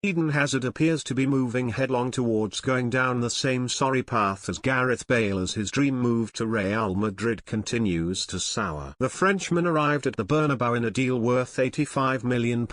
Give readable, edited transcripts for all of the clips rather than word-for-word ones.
Eden Hazard appears to be moving headlong towards going down the same sorry path as Gareth Bale as his dream move to Real Madrid continues to sour. The Frenchman arrived at the Bernabeu in a deal worth £85 million,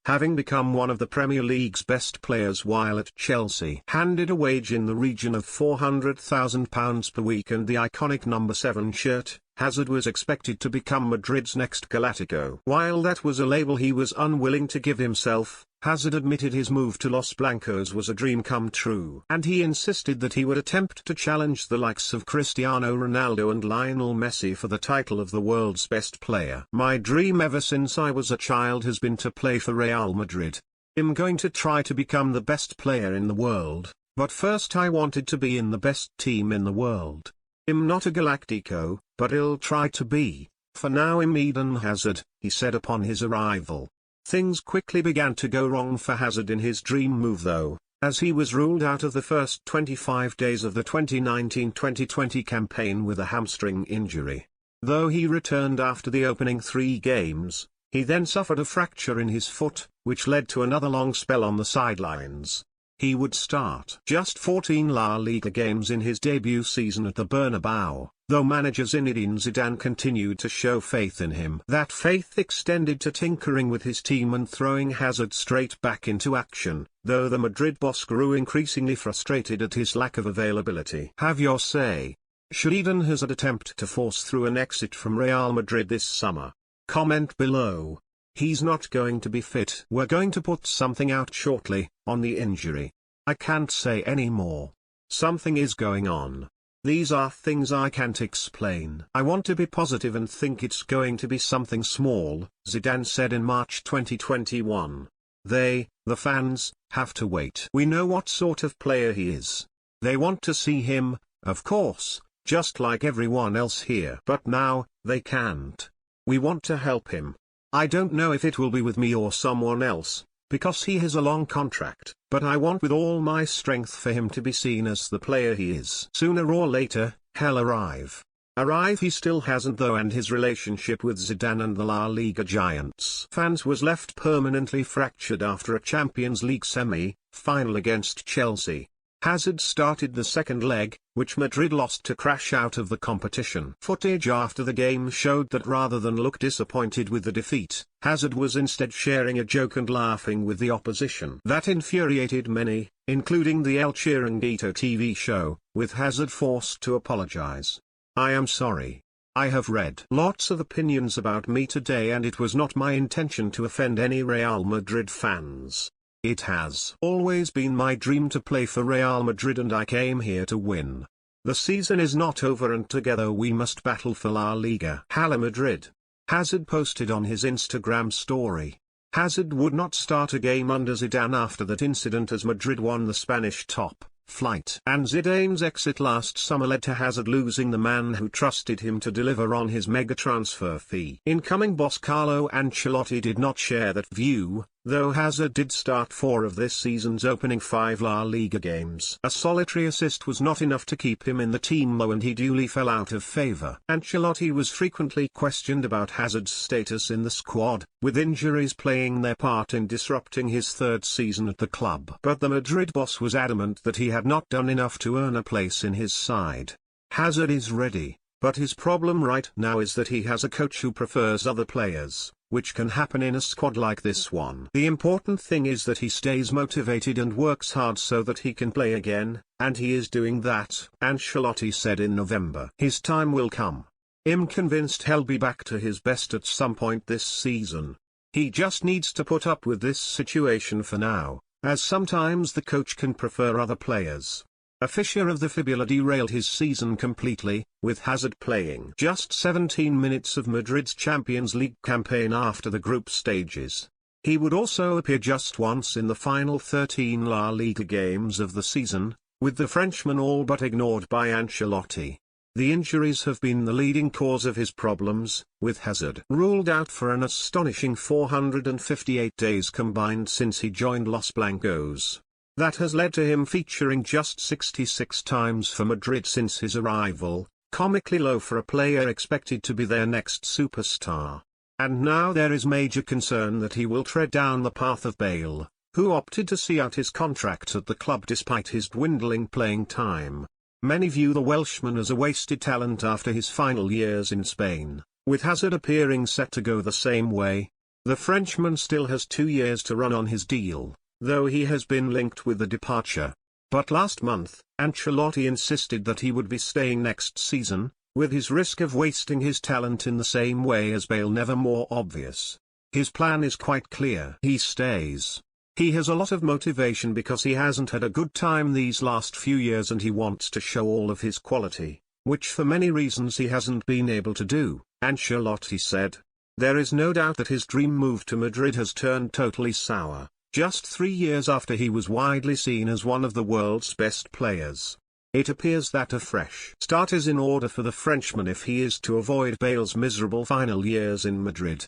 having become one of the Premier League's best players while at Chelsea. Handed a wage in the region of £400,000 per week and the iconic number 7 shirt, Hazard was expected to become Madrid's next Galactico. While that was a label he was unwilling to give himself, Hazard admitted his move to Los Blancos was a dream come true. And he insisted that he would attempt to challenge the likes of Cristiano Ronaldo and Lionel Messi for the title of the world's best player. "My dream ever since I was a child has been to play for Real Madrid. I'm going to try to become the best player in the world, but first I wanted to be in the best team in the world. I'm not a Galactico, but I'll try to be. For now I'm Eden Hazard," he said upon his arrival. Things quickly began to go wrong for Hazard in his dream move though, as he was ruled out of the first 25 days of the 2019-2020 campaign with a hamstring injury. Though he returned after the opening 3 games, he then suffered a fracture in his foot, which led to another long spell on the sidelines. He would start just 14 La Liga games in his debut season at the Bernabeu, though manager Zinedine Zidane continued to show faith in him. That faith extended to tinkering with his team and throwing Hazard straight back into action, though the Madrid boss grew increasingly frustrated at his lack of availability. Have your say. Should Eden Hazard attempt to force through an exit from Real Madrid this summer? Comment below. He's not going to be fit. We're going to put something out shortly on the injury. I can't say any more. Something is going on. These are things I can't explain. I want to be positive and think it's going to be something small, Zidane said in March 2021. They, the fans, have to wait. We know what sort of player he is. They want to see him, of course, just like everyone else here. But now, they can't. We want to help him. I don't know if it will be with me or someone else, because he has a long contract, but I want with all my strength for him to be seen as the player he is. Sooner or later, he'll arrive. Arrive he still hasn't though, and his relationship with Zidane and the La Liga giants fans was left permanently fractured after a Champions League semi-final against Chelsea. Hazard started the second leg, which Madrid lost to crash out of the competition. Footage after the game showed that rather than look disappointed with the defeat, Hazard was instead sharing a joke and laughing with the opposition. That infuriated many, including the El Chiringuito TV show, with Hazard forced to apologize. "I am sorry. I have read lots of opinions about me today and it was not my intention to offend any Real Madrid fans. It has always been my dream to play for Real Madrid and I came here to win. The season is not over and together we must battle for La Liga." Hala Madrid. Hazard posted on his Instagram story. Hazard would not start a game under Zidane after that incident as Madrid won the Spanish top flight. And Zidane's exit last summer led to Hazard losing the man who trusted him to deliver on his mega transfer fee. Incoming boss Carlo Ancelotti did not share that view, though Hazard did start 4 of this season's opening 5 La Liga games. A solitary assist was not enough to keep him in the team though, and he duly fell out of favour. Ancelotti was frequently questioned about Hazard's status in the squad, with injuries playing their part in disrupting his 3rd season at the club. But the Madrid boss was adamant that he had not done enough to earn a place in his side. Hazard is ready, but his problem right now is that he has a coach who prefers other players, which can happen in a squad like this one. The important thing is that he stays motivated and works hard so that he can play again, and he is doing that, Ancelotti said in November. His time will come. I'm convinced he'll be back to his best at some point this season. He just needs to put up with this situation for now, as sometimes the coach can prefer other players. A fissure of the fibula derailed his season completely, with Hazard playing just 17 minutes of Madrid's Champions League campaign after the group stages. He would also appear just once in the final 13 La Liga games of the season, with the Frenchman all but ignored by Ancelotti. The injuries have been the leading cause of his problems, with Hazard ruled out for an astonishing 458 days combined since he joined Los Blancos. That has led to him featuring just 66 times for Madrid since his arrival, comically low for a player expected to be their next superstar. And now there is major concern that he will tread down the path of Bale, who opted to see out his contract at the club despite his dwindling playing time. Many view the Welshman as a wasted talent after his final years in Spain, with Hazard appearing set to go the same way. The Frenchman still has 2 years to run on his deal, though he has been linked with the departure. But last month, Ancelotti insisted that he would be staying next season, with his risk of wasting his talent in the same way as Bale never more obvious. His plan is quite clear. He stays. He has a lot of motivation because he hasn't had a good time these last few years and he wants to show all of his quality, which for many reasons he hasn't been able to do, Ancelotti said. There is no doubt that his dream move to Madrid has turned totally sour, just 3 years after he was widely seen as one of the world's best players. It appears that a fresh start is in order for the Frenchman if he is to avoid Bale's miserable final years in Madrid.